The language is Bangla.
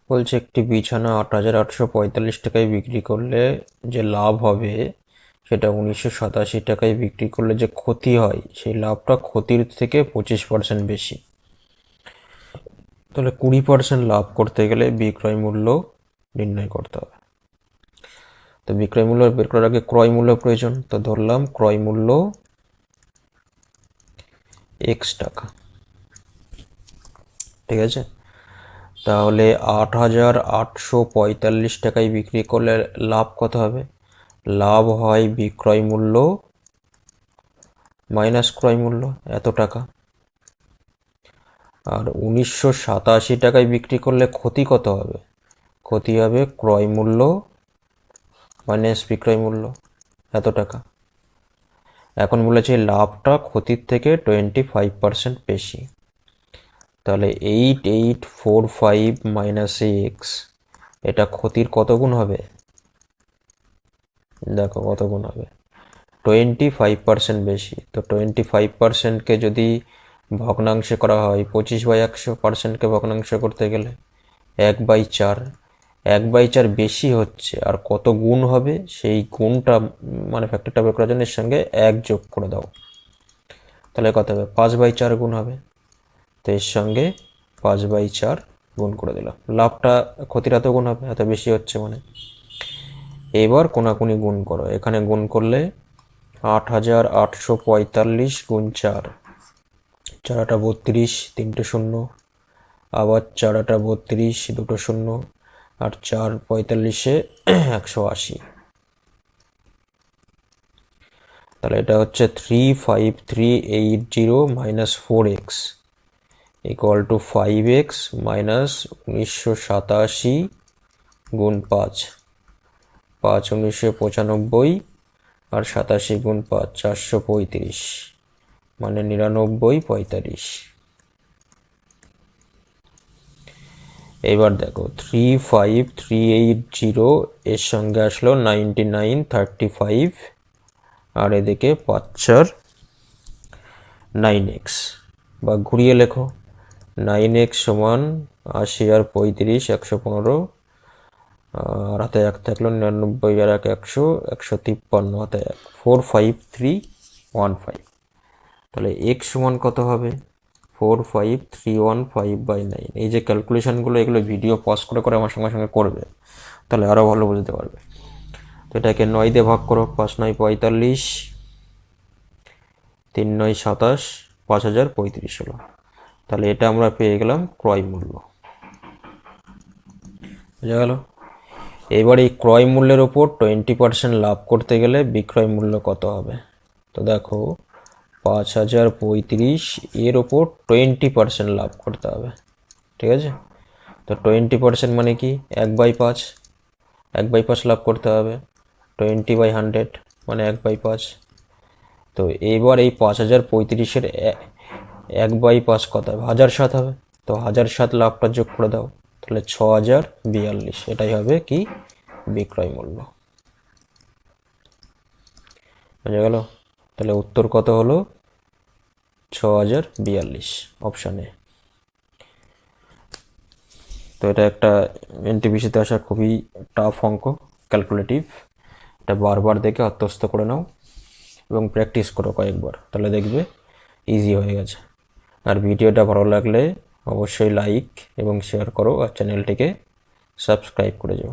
বলছে একটি বিছানা 8,845 টাকায় বিক্রি করলে যে লাভ হবে সেটা 1,987 টাকায় বিক্রি করলে যে ক্ষতি হয় সেই লাভটা ক্ষতির থেকে 25% বেশি। তাহলে 20% লাভ করতে গেলে বিক্রয় মূল্য নির্ণয় করতে হবে। তো বিক্রয় মূল্য বের করার আগে ক্রয় মূল্য প্রয়োজন। তো ধরলাম ক্রয় মূল্য x টাকা, ঠিক আছে। তাহলে 8,845 টাকায় বিক্রি করলে লাভ কত হবে? লাভ হয় বিক্রয় মূল্য মাইনাস ক্রয় মূল্য, এত টাকা। আর 1,987 টাকায় বিক্রি করলে ক্ষতি কত হবে? ক্ষতি হবে ক্রয় মূল্য মাইনাস বিক্রয় মূল্য, এত টাকা। এখন বলেছে লাভটা ক্ষতির থেকে 25% বেশি। তাহলে 8,845 মাইনাস এক্স, এটা ক্ষতির কত গুণ হবে? দেখো কত গুণ হবে, 25% বেশি। তো 25%কে যদি ভগ্নাংশে করা হয়, 25/100%কে ভগ্নাংশ করতে গেলে 1/4, 1/4 বেশি হচ্ছে, আর কত গুণ হবে সেই গুণটা মানে ফ্যাক্টরটা বের করার জন্য এর সঙ্গে 1 যোগ করে দাও। তাহলে কত হবে? 5/4 গুণ হবে। তো এর সঙ্গে 5/4 গুণ করে দিলাম। লাভটা ক্ষতির এত গুণ হবে, এত বেশি হচ্ছে মানে। এবার কোনাকুনি গুণ করো। এখানে গুণ করলে 8,845 গুণ 4, 4 32, 3টে শূন্য, আবার 4 32, 2টো শূন্য, আর 4 45-এ 180। তাহলে এটা হচ্ছে 35380 minus 4x equal to 5x minus 1,987 গুণ 5, 5 1995 আর 87 গুণ 5 435, মানে 9945। এবার দেখো 35380 এর সঙ্গে আসলো 9935, আর এদিকে 5 4 9x, বা ঘুরিয়ে লেখো 9x সমান 80 আর 35 115, আর হাতে 1 থাকলো 99 আর 1 100, 153 হাতে 1, 45315। তাহলে x সমান কত হবে? 45315/9। এই যে ক্যালকুলেশনগুলো, এগুলো ভিডিও পজ করে করে আমার সঙ্গে সঙ্গে করবে, তাহলে আরও ভালো বুঝতে পারবে। তো এটাকে 9 দিয়ে ভাগ করো, 5 9 45, 3 9 27, 5,035 হলো। তাহলে এটা আমরা পেয়ে গেলাম ক্রয় মূল্য, বুঝা গেল? এবার এই ক্রয় মূল্যের ওপর 20% লাভ করতে গেলে বিক্রয় মূল্য কত হবে? তো দেখো 5,035 এর ওপর 20% লাভ করতে হবে, ঠিক আছে। তো 20% মানে কি? 1/5, 1/5 লাভ করতে হবে। 20/100 মানে 1/5। তো এবার এই 5,035-এর 1/5 কত হবে? 1,007 হবে। তো 1,007 লাভটা যোগ করে দাও, তাহলে 6,042। এটাই হবে কি? বিক্রয় মূল্য, বুঝা গেল? তাহলে উত্তর কত হলো? 6,042, অপশানে। তো এটা একটা এনটিপিসিতে আসা খুবই টাফ অঙ্ক, ক্যালকুলেটিভ। এটা বারবার দেখে আত্মস্থ করে নাও এবং প্র্যাকটিস করো কয়েকবার, তাহলে দেখবে ইজি হয়ে গেছে। আর ভিডিওটা ভালো লাগলে অবশ্যই লাইক এবং শেয়ার করো, আর চ্যানেলটিকে সাবস্ক্রাইব করে যাও।